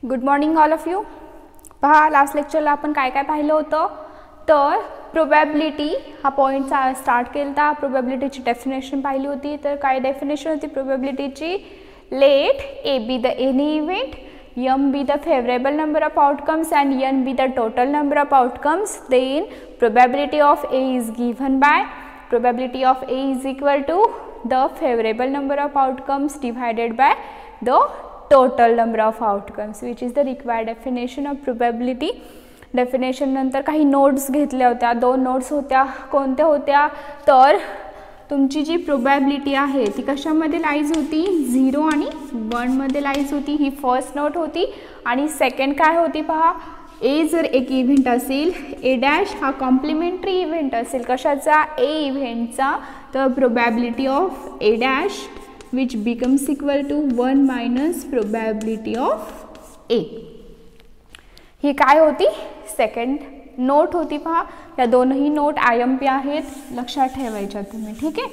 Good morning all of you. पहा, last लेक्चरला आपण काय काय पाहिलं होतं तर प्रोबॅबिलिटी हा पॉईंट स्टार्ट केला होता. प्रोबॅबिलिटीची डेफिनेशन पाहिली होती. तर काय डेफिनेशन होती प्रोबॅबिलिटीची? Let A be the any event, m be the favorable number of outcomes and n be the total number of outcomes, then probability of A is given by probability of A is equal to the favorable number of outcomes divided by the total number of outcomes, which is the required definition of probability. Definition नंतर काही notes घेतल्या होत्या. दोन notes होत्या. कोणत्या होत्या तर तुमची जी प्रोबॅबिलिटी आहे ती कशामध्ये लाईज होती? 0 आणि 1 मध्ये लाईज होती. ही फर्स्ट नोट होती. आणि सेकंड काय होती पहा, ए जर एक इव्हेंट असेल, ए डॅश हा कॉम्प्लिमेंटरी इव्हेंट असेल कशाचा? ए इव्हेंटचा, तर probability of A dash which becomes equal to 1 minus probability of A. ही काय होती? सेकंड नोट होती. पहा, या दोनही नोट IMP आहेत, लक्षात ठेवायच्या तुम्ही. ठीक आहे.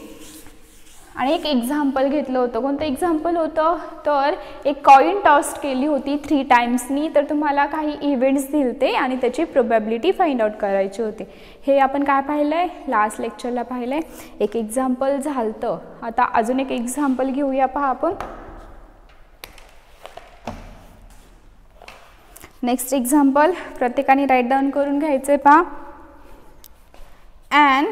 आणि एक एक्झाम्पल घेतलं होतं. कोणतं एक्झाम्पल होतं तर एक कॉइन टॉस केली होती 3 टाइम्सनी. तर तुम्हाला काही इव्हेंट्स दिलते आणि त्याची प्रोबॅबिलिटी फाइंड आउट करायची होती. हे आपण काय पाहिलंय? लास्ट लेक्चरला पाहिलंय. एक एक्झाम्पल झालतं. आता अजून एक एक्झाम्पल घेऊया. पहा आपण नेक्स्ट एक्झाम्पल प्रत्येकाने राईट डाऊन करून घ्यायचे. पहा, an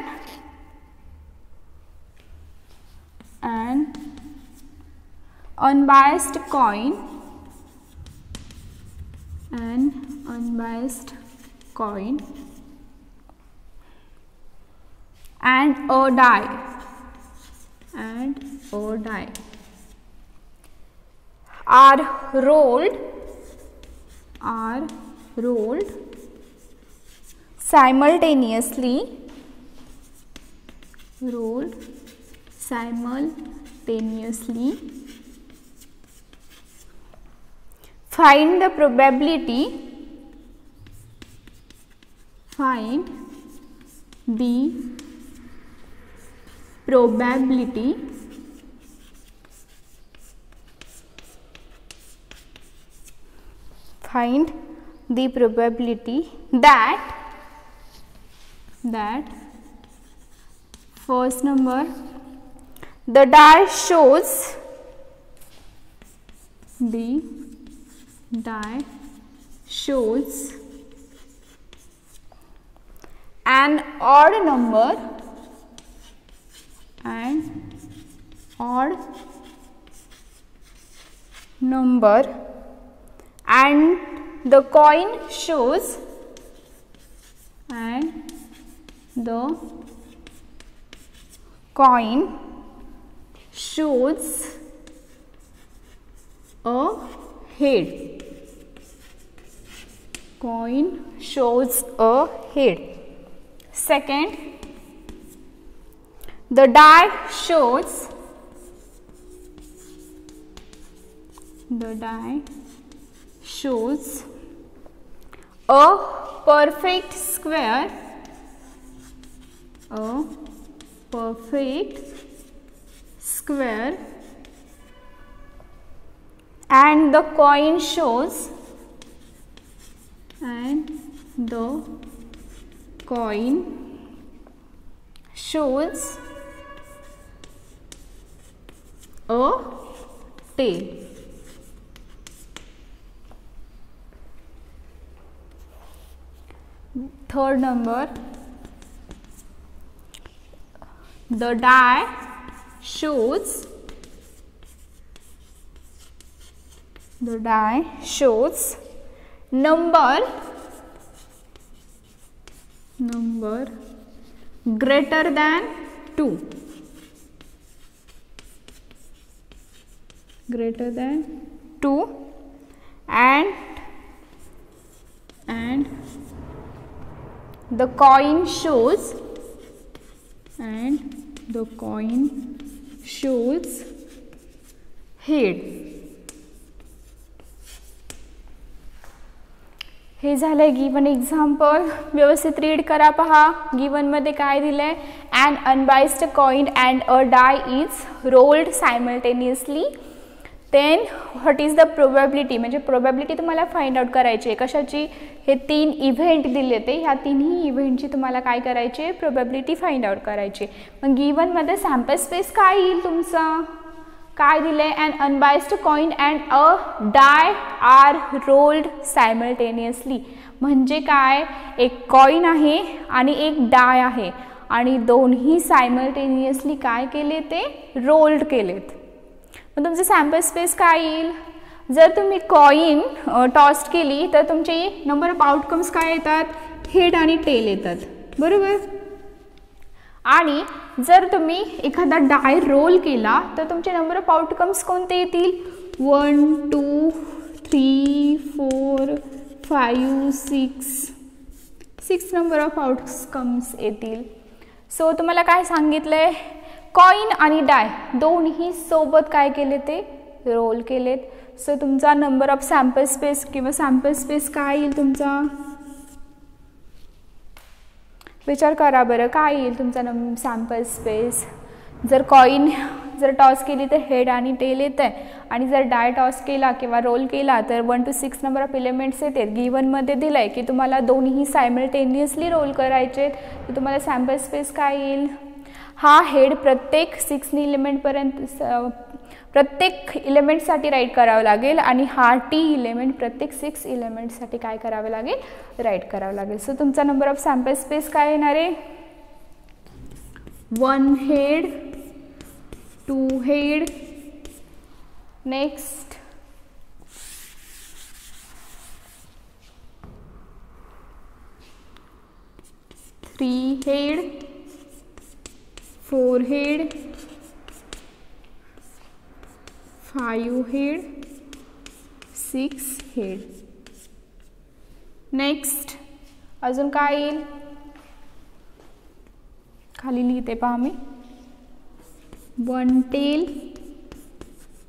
unbiased coin and a die are rolled simultaneously. Find the probability that first number, the die shows an odd number and the coin shows a head. Coin shows a head. Second, the die shows a perfect square, and the coin shows a tail. Third number, the die shows number greater than 2. And the coin shows head. हे झालंय given example. व्यवस्थित read करा. पहा, given मध्ये काय दिलंय? an unbiased coin and a die is rolled simultaneously. Then what is the probability, म्हणजे probability तुम्हाला फाइंड आउट करायची आहे कशाची, हे 3 इव्हेंट दिले ते, ह्या तिन्ही इव्हेंटची तुम्हाला काय करायची आहे, प्रोबॅबिलिटी फाइंड आउट करायची. मग गिव्हनमध्ये सॅम्पल स्पेस काय येईल तुमचा, काय दिलं आहे, an unbiased coin and a die are rolled simultaneously. म्हणजे काय, एक कॉइन आहे आणि एक डाय आहे आणि दोन्ही सायमल्टेनियसली काय केले ते रोल्ड केलेत. मग तुमचं सॅम्पल स्पेस काय येईल, जर तुम्ही कॉइन टॉस्ट केली तर तुमचे नंबर ऑफ आउटकम्स काय येतात, हेड आणि टेल येतात, बरोबर. आणि जर तुम्ही एखादा डाय रोल केला तर तुमचे नंबर ऑफ आउटकम्स कोणते येतील, 1 2 3 4 5 6 नंबर ऑफ आउटकम्स येतील. सो तुम्हाला काय सांगितलं आहे, कॉइन आणि डाय दोन्ही सोबत काय केले ते रोल केलेत. सो तुमचा नंबर ऑफ सॅम्पल स्पेस किंवा सॅम्पल स्पेस काय येईल तुमचा, विचार करा बरं, काय येईल तुमचा सॅम्पल स्पेस. जर कॉइन जर टॉस केली तर हेड आणि टेल येतं आहे आणि जर डाय टॉस केला किंवा रोल केला तर 1 to 6 नंबर ऑफ एलिमेंट्स येतात. गिव्हनमध्ये दिलं आहे की तुम्हाला दोन्ही सायमल्टेनियसली रोल करायचे, तर तुम्हाला सॅम्पल स्पेस काय येईल, हा हेड प्रत्येक 6 इलिमेंटपर्यंत प्रत्येक इलिमेंटसाठी राईट करावं लागेल आणि हा टी इलिमेंट प्रत्येक 6 इलिमेंटसाठी काय करावं लागेल, राईट करावं लागेल. सो तुमचा नंबर ऑफ सॅम्पल स्पेस काय येणार आहे, 1 head 2 head, next 3 head 4 head 5 head 6 head. Next अजून काय येईल, खाली लिहिते पहा मी, 1 tail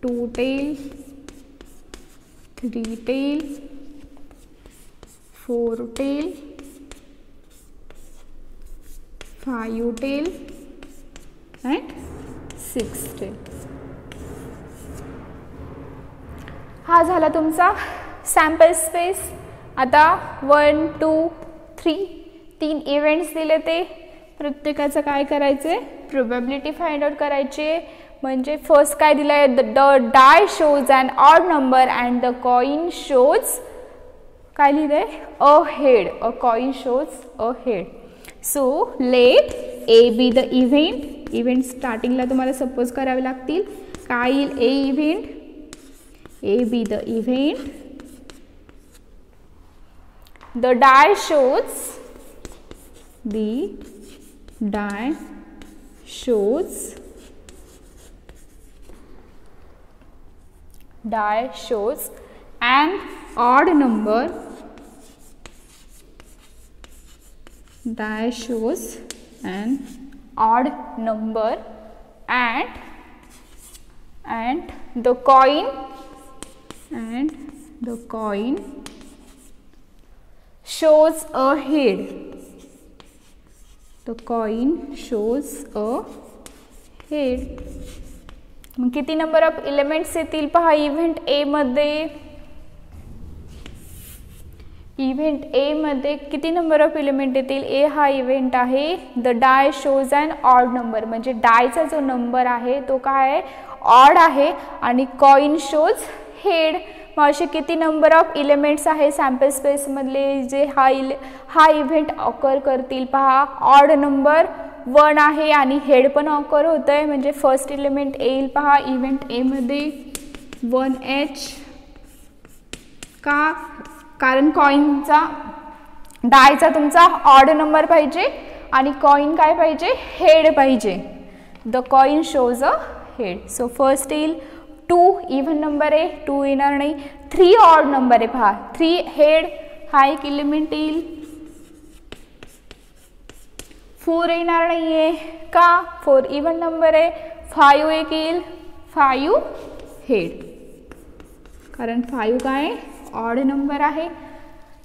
2 tail 3 tail 4 tail 5 tail and 6 tail. हा झाला तुमचा सॅम्पल स्पेस. आता 1 2 3 इव्हेंट्स दिले ते प्रत्येकाचं काय करायचं आहे, प्रोबॅबिलिटी फाइंड आउट करायची. म्हणजे फर्स्ट काय दिलं आहे, the die shows and odd number and the coin shows काय लिहिलं आहे, a head, a coin shows a head. So let A be the event, event स्टार्टिंगला तुम्हाला सपोज करावे लागतील, काय येईल, A event, A be the event, the die shows, the die shows, die shows an odd number, die shows an odd number and the coin shows a head, the coin shows a head. मग किती number of elements येतील पहा event A मध्ये, event A मध्ये किती number of element येतील, ए हा event आहे, the die shows and odd number, म्हणजे डायचा जो नंबर आहे तो काय आहे, ऑड आहे आणि कॉइन शोज हेड. मग असे किती नंबर ऑफ एलिमेंट्स आहे सॅम्पल स्पेस मधले जे हा इव्हेंट ऑकर करतील पहा, ऑड नंबर 1 आहे आणि हेड पण ऑकर होत आहे, म्हणजे फर्स्ट एलिमेंट येईल पहा इव्हेंट ए मध्ये 1H. का, कारण कॉइनचा डायचा तुमचा ऑड नंबर पाहिजे आणि कॉइन काय पाहिजे, हेड पाहिजे, the coin shows a head. So first येईल 2 इव्हन नंबर आहे, 2 येणार नाही. 3 ऑड नंबर आहे पहा, 3 हेड हा एक एलिमेंट येईल. 4 येणार नाही आहे का, 4 इव्हन नंबर आहे. 5 एक येईल, 5 हेड, कारण 5 काय ऑड नंबर आहे.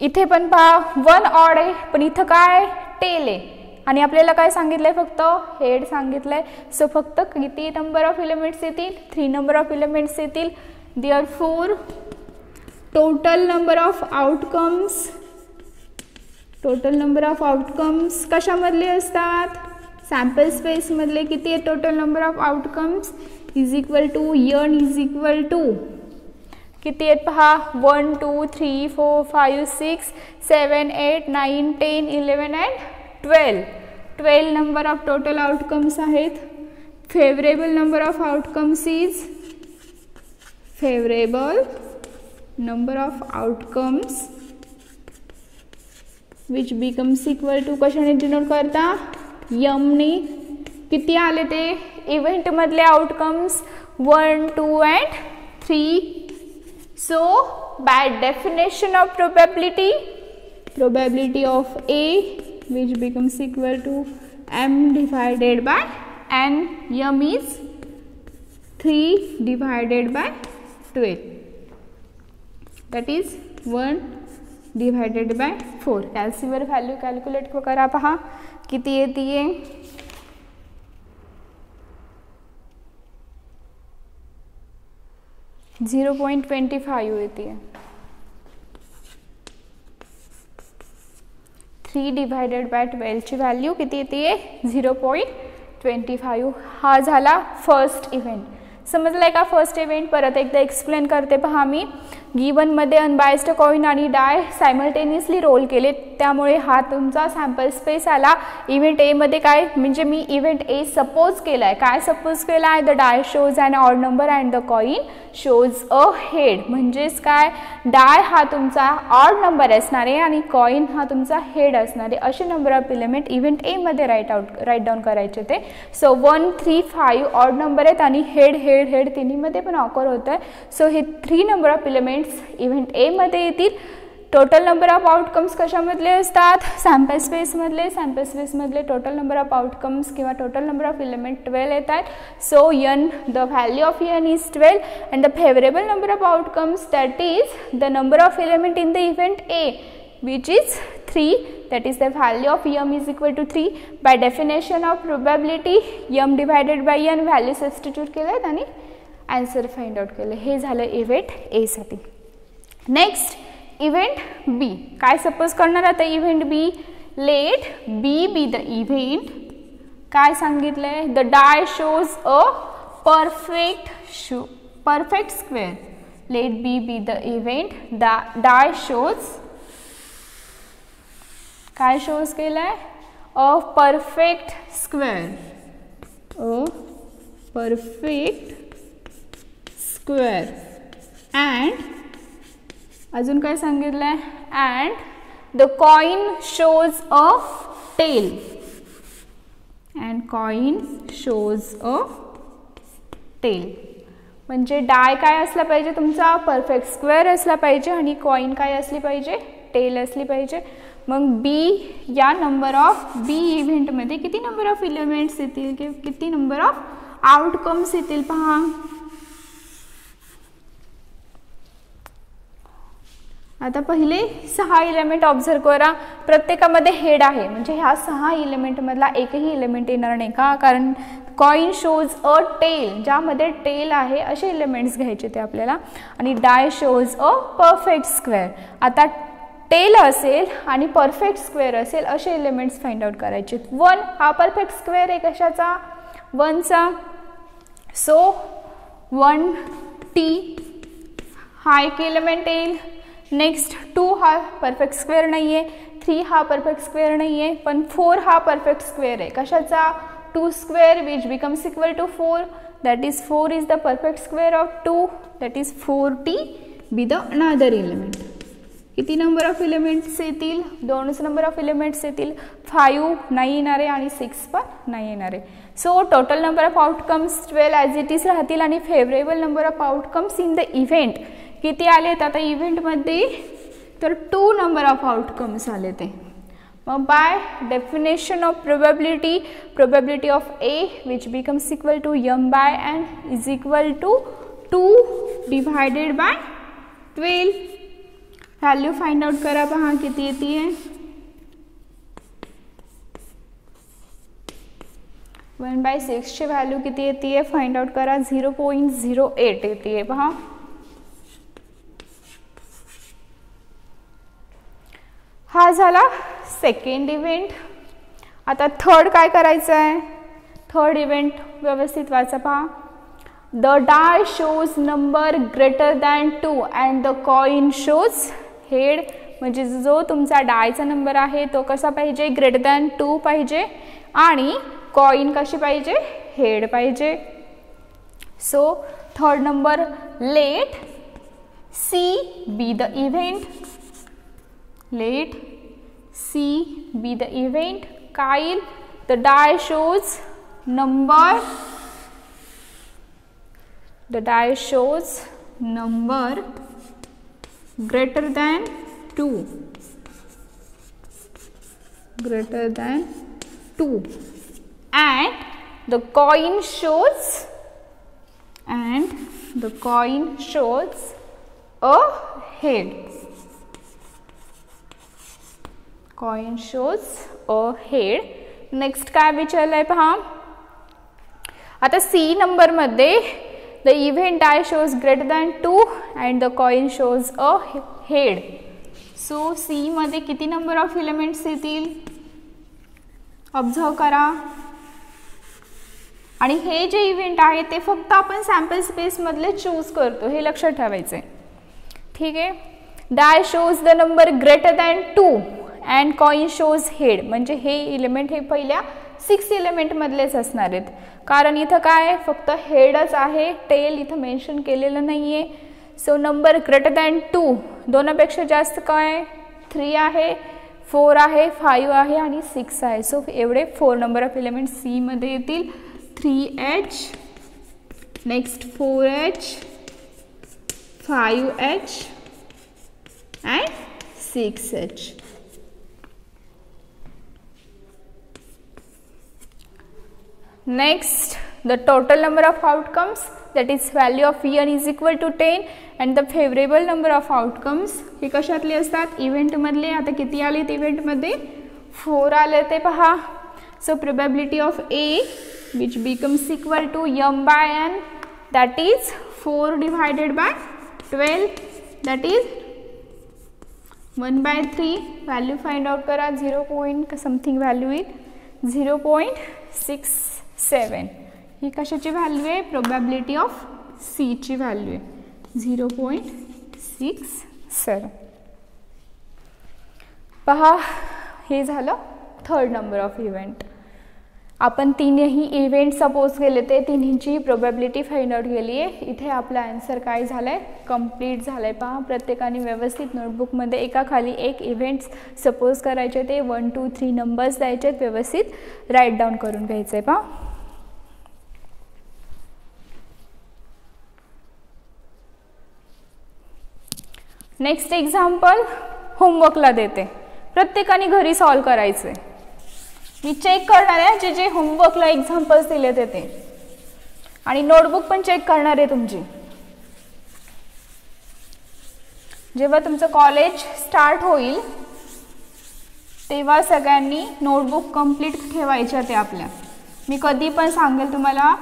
इथे पण पहा 1 ऑड आहे पण इथं काय टेल आहे आणि आपल्याला काय सांगितलंय, फक्त हेड सांगितलंय. सो फक्त किती नंबर ऑफ एलिमेंट्स येतील, 3 नंबर ऑफ एलिमेंट्स येतील. Therefore total number of outcomes कशामधले असतात, सॅम्पल स्पेस मधले किती आहे total number of outcomes is equal to n is equal to किती आहेत पहा 1 2 3 4 5 6 7 8 9 10 11 and 12 number of total outcomes आहेत. Favourable number of outcomes is which becomes equal to कशाने डिनोट करता यमने. किती आले ते इव्हेंट मधले outcomes 1 2 and 3. So by definition of probability of A which becomes equal to m divided by n, m is 3 divided by 12, that is 1 divided by 4. कॅल्सीवर value calculate करा पहा किती येते 0.25 येते. 3 डिवाइडेड बाय 12 ची व्हॅल्यू किती येते 0.25. हा झाला फर्स्ट इव्हेंट. समजलाय का फर्स्ट इव्हेंट. परत एकदा एक्सप्लेन करते पहा मी. गिवनमध्ये अनबायस्ड कॉइन आणि डाय सायमल्टेनियसली रोल केले त्यामुळे हा तुमचा सॅम्पल स्पेस आला. इव्हेंट ए मध्ये काय म्हणजे मी इव्हेंट ए सपोज केला आहे. काय सपोज केला आहे the die shows an odd number and the coin shows a head. म्हणजेच काय डाय हा तुमचा ऑड नंबर असणार आहे आणि कॉइन हा तुमचा हेड असणार आहे. असे number of element event A मध्ये राईट डाऊन करायचे ते. सो 1 3 5 ऑड नंबर आहेत आणि हेड हेड हेड तिन्हीमध्ये पण ऑकर होत आहे. सो हे 3 number of elements event A मध्ये येतील. टोटल नंबर ऑफ आउटकम्स कशामधले असतात सॅम्पल स्पेसमधले. सॅम्पल स्पेसमधले टोटल नंबर ऑफ आउटकम्स किंवा टोटल नंबर ऑफ एलिमेंट 12 येतात. So n the value of n is 12 and the favourable number of outcomes that is the number of element in the event A which is 3, that is the value of m is equal to 3. By definition of probability m divided by n value substitute केलेत आणि answer find out केले. हे झालं event A साठी. Next event B. काय suppose करणार आता event B. Let B be the event. काय सांगितलंय the die shows a perfect square. Let B be the event die shows काय शोज केलाय अ परफेक्ट स्क्वेअर. अँड अजून काय सांगितलंय and the coin shows a tail. म्हणजे डाय काय असला पाहिजे तुमचा परफेक्ट स्क्वेअर असला पाहिजे आणि कॉइन काय असली पाहिजे टेल असली पाहिजे. मग बी या नंबर ऑफ बी इव्हेंटमध्ये किती नंबर ऑफ एलिमेंट्स येतील किती नंबर ऑफ आउटकम्स येतील पहा. आता पहिले 6 एलिमेंट ऑब्झर्व करा. प्रत्येकामध्ये हेड आहे म्हणजे ह्या 6 एलिमेंट मधला एकही एलिमेंट येणार नाही का कारण कॉइन शोज अ टेल. ज्यामध्ये टेल आहे असे एलिमेंट्स घ्यायचे ते आपल्याला. आणि डाय शोज अ परफेक्ट स्क्वेअर. आता टेल असेल आणि परफेक्ट स्क्वेअर असेल असे एलिमेंट्स फाइंड आउट करायचे. 1 हा परफेक्ट स्क्वेअर आहे कशाचा 1चा. सो 1 टी हा एक एलिमेंट येईल. नेक्स्ट 2 हा परफेक्ट स्क्वेअर नाही आहे. 3 हा परफेक्ट स्क्वेअर नाही आहे पण 4 हा परफेक्ट स्क्वेअर आहे कशाचा 2 square which becomes equal to 4. That is 4 is the perfect square of 2. That is 4t be the another element. किती नंबर ऑफ एलिमेंट्स येतील 2च नंबर ऑफ एलिमेंट्स येतील. 5 नाही येणार आहे आणि 6 पण नाही येणार आहे. So total number of outcomes 12 as it is राहतील आणि favourable number of outcomes in the event किती आलेत आता इव्हेंटमध्ये तर 2 नंबर ऑफ आउटकम्स आले ते. मग by definition of probability of A which becomes equal to m by n is equal to 2 divided by 12. Value find out करा पहा किती येते 1/6 ची व्हॅल्यू किती येते फाइंड आउट करा 0.08 येते पहा. हा झाला सेकंड इव्हेंट. आता थर्ड काय करायचं आहे. थर्ड इव्हेंट व्यवस्थित वाचा पहा. The die shows number greater than 2 and the coin shows head. म्हणजे जो तुमचा डायचा नंबर आहे तो कसा पाहिजे, ग्रेटर दॅन 2 पाहिजे आणि कॉइन कशी पाहिजे, हेड पाहिजे. So third number, let C be the event. Let C be the event. काय येईल, the die shows number, the die shows number greater than 2, greater than 2 and the coin shows, and the coin shows a head. Coin shows a head. Next काय विचारलंय पहा. आता C number मध्ये the event die shows greater than 2 and the coin shows a head. So C मध्ये किती number of elements येतील, observe करा. आणि हे जे इव्हेंट आहे ते फक्त आपण सॅम्पल स्पेस मधले चूज करतो, हे लक्षात ठेवायचे. ठीक आहे. Die shows the number greater than 2 and coin shows head. म्हणजे हे एलिमेंट हे पहिल्या 6 एलिमेंट मधलेच असणार आहेत, कारण इथं काय फक्त हेडच आहे, टेल इथं मेन्शन केलेलं नाही आहे. सो नंबर ग्रेटर दॅन 2, दोनापेक्षा जास्त काय, 3 आहे, 4 आहे, 5 आहे आणि 6 आहे. सो एवढे 4 नंबर ऑफ एलिमेंट सी मध्ये येतील. 3H, next 4H, 5H and 6H. Next, the total number of outcomes, that is value of Vn is equal to 10 and the favorable number of outcomes हे कशातले असतात, event मधले. आता किती आले event मध्ये, 4 आले ते पहा. So probability of A which becomes equal to m by n, that is 4 divided by 12, that is 1/3. Value find out करा. 0. something व्हॅल्यू येईल, 0.67. ही कशाची व्हॅल्यू आहे, प्रोबॅबिलिटी ऑफ सी ची व्हॅल्यू आहे, 0.67. पहा, हे झालं थर्ड नंबर ऑफ इव्हेंट. आपण तीनही इव्हेंट सपोज केले, ते तिन्हीची प्रोबॅबिलिटी फाइंड आउट केली आहे. इथे आपला आन्सर काय झालाय, कंप्लीट झालाय. पहा, प्रत्येकाने व्यवस्थित नोटबुकमध्ये एकाखाली एक इव्हेंट्स सपोज करायचे, ते 1, 2, 3 नंबर्स द्यायचे, व्यवस्थित राईट डाऊन करून घ्यायचे. पहा, नेक्स्ट एक्झाम्पल होमवर्कला देते, प्रत्येकाने घरी सॉल्व करायचे. मी चेक करणार आहे जे जे होमवर्कला एक्झाम्पल्स दिले ते, आणि नोटबुक पण चेक करणार आहे तुमची. जेव्हा तुमचं कॉलेज स्टार्ट होईल तेव्हा सगळ्यांनी नोटबुक कंप्लीट ठेवायच्या ते आपल्या. मी कधी पण सांगेल तुम्हाला,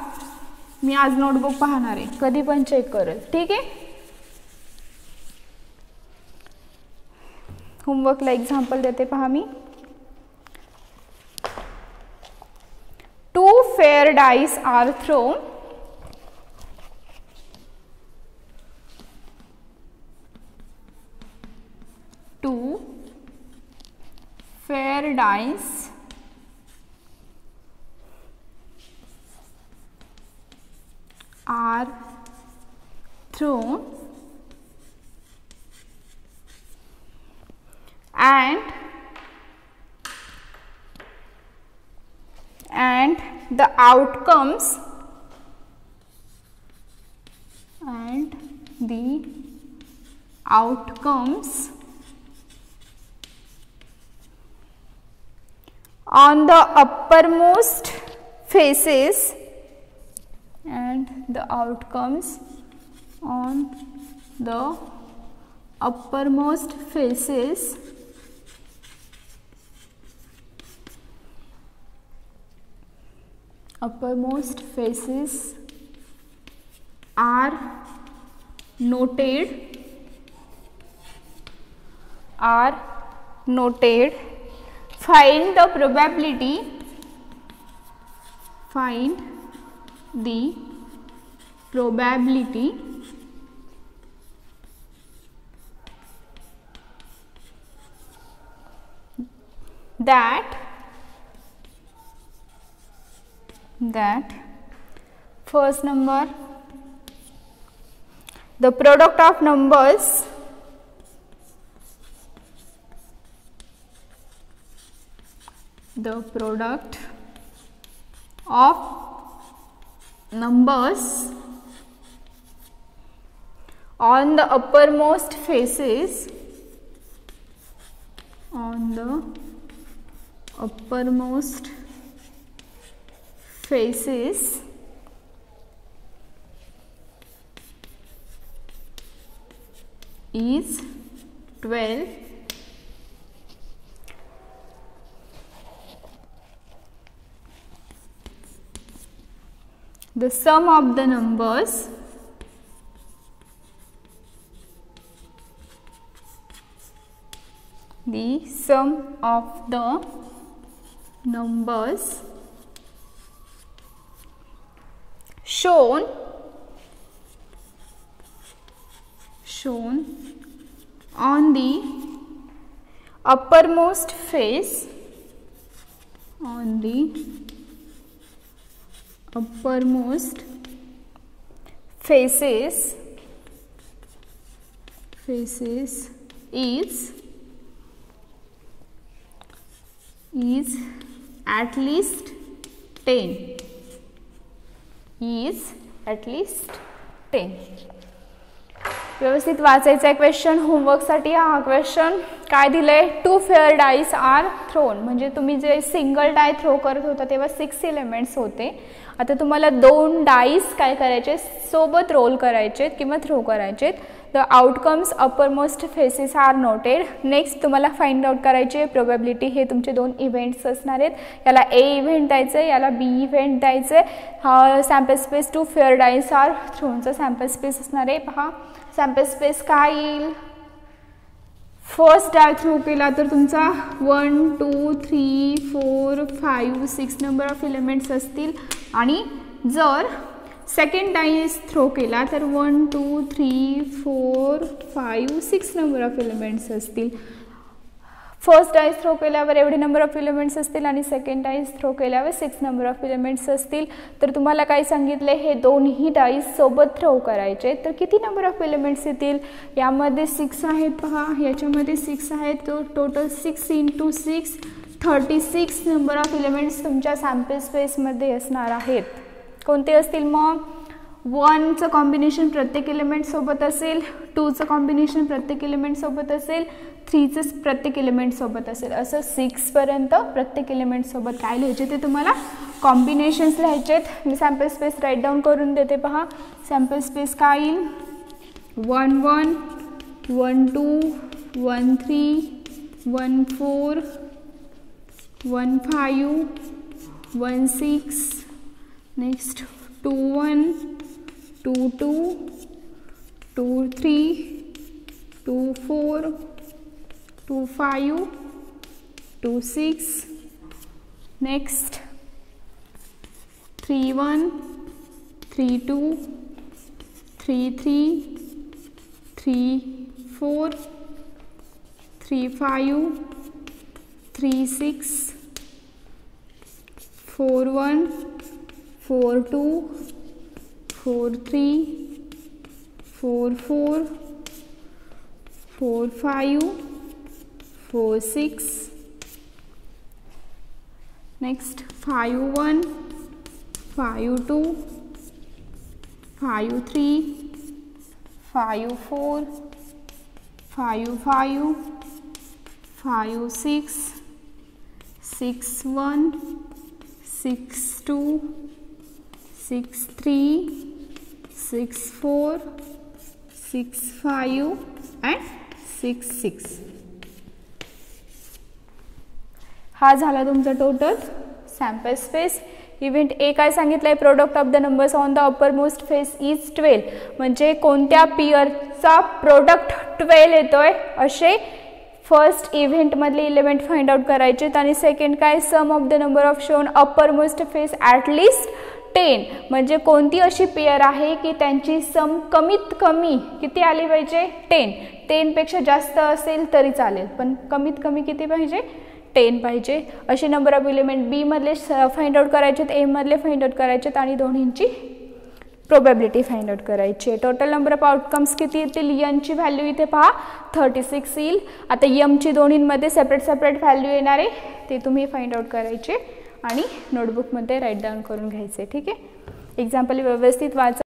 मी आज नोटबुक पाहणार आहे, कधी पण चेक करेल. ठीक आहे. होमवर्कला एक्झाम्पल देते पहा मी. 2 fair dice are thrown. Two fair dice are thrown and the outcomes on the uppermost faces are noted noted. Find the probability. Find the probability that first number, the product of numbers on the uppermost faces is 12. The sum of the numbers shown on the uppermost face faces is at least 10. व्यवस्थित वाचायचा आहे question. होमवर्कसाठी हा question काय दिलंय, 2 fair dice are thrown. म्हणजे तुम्ही जे single डाय throw करत होता तेव्हा 6 एलिमेंट्स होते. आता तुम्हाला 2 डाईस काय करायचे, सोबत रोल करायचे किंवा थ्रो करायचे. The outcomes uppermost faces are noted. Next तुम्हाला फाइंड आउट करायचे प्रोबॅबिलिटी. हे तुमचे 2 इव्हेंट्स असणार आहेत. याला ए इव्हेंट द्यायचं आहे, याला बी इव्हेंट द्यायचं आहे. हा sample space 2 fair dice are थ्रोनचा सॅम्पल स्पेस असणार आहे. पहा सॅम्पल स्पेस काय येईल, फर्स्ट डाय थ्रो केला तर तुमचा 1 2 3 4 5 6 नंबर ऑफ एलिमेंट्स असतील. आणि जर सेकंड डाईस थ्रो केला तर 1 2 3 4 5 6 नंबर ऑफ एलिमेंट्स असतील. फर्स्ट डाईस थ्रो केल्यावर एवढे नंबर ऑफ एलिमेंट्स असतील आणि सेकंड डाईस थ्रो केल्यावर 6 नंबर ऑफ एलिमेंट्स असतील. तर तुम्हाला काय सांगितले, हे दोन्ही डाईस सोबत थ्रो करायचे. तर किती नंबर ऑफ एलिमेंट्स येतील, यामध्ये 6 आहेत पहा, याच्यामध्ये 6 आहेत. तो टोटल 6 × 6 36 नंबर ऑफ एलिमेंट्स तुमच्या सॅम्पल स्पेसमध्ये असणार आहेत. कोणते असतील मग, 1चं कॉम्बिनेशन प्रत्येक एलिमेंट सोबत असेल, 2चं कॉम्बिनेशन प्रत्येक एलिमेंट सोबत असेल, 3चं प्रत्येक एलिमेंट सोबत असेल. असं 6 पर्यंत प्रत्येक एलिमेंट सोबत काय लिहायचे ते तुम्हाला कॉम्बिनेशन्स लिहायचेत. मी सॅम्पल स्पेस राईट डाऊन करून देते पहा. सॅम्पल स्पेस काय येईल, 1 1 1 2 1 3 1 4 1 5 1 6. नेक्स्ट 2 1 2 2 2 3 2 4 2 5 2 6. नेक्स्ट 3 1 3 2 3 3 3 4 3 5 3 6 4 1 4 2 4 3 4 4 4 5 4 6. Next 5 1 5 2 5 3 5 4 5 5 5 6 6 1 6 2 6 3 6 4 6 5 and 6 6. हा झाला तुमचा total sample space. Event A काय सांगितलंय, product of the numbers on the uppermost face is 12. म्हणजे कोणत्या पियरचा प्रोडक्ट 12 येतोय असे फर्स्ट इव्हेंटमधले इलेमेंट फाइंड आउट करायचे आणि सेकंड काय sum of the number of shown uppermost face at least 10 म्हणजे कोणती अशी पेअर आहे की त्यांची सम कमीत कमी किती आली पाहिजे 10 पेक्षा जास्त असेल तरी चालेल पण कमीत कमी किती पाहिजे 10 पाहिजे. असे नंबर ऑफ इलेमेंट बी मधले फाइंड आउट करायचे ए मधले फाइंड आउट करायचे आणि दोन्हींची प्रोबॅबिलिटी फाइंड आउट करायची. टोटल नंबर ऑफ आउटकम्स किती येतील एनची व्हॅल्यू इथे पहा 36 येईल. आता एमची दोन्हींमध्ये सेपरेट व्हॅल्यू येणार आहे ते तुम्ही फाइंड आउट करायचे आणि नोटबुकमध्ये राईट डाऊन करून घ्यायचे. ठीक आहे. एक्झाम्पल व्यवस्थित वाचा.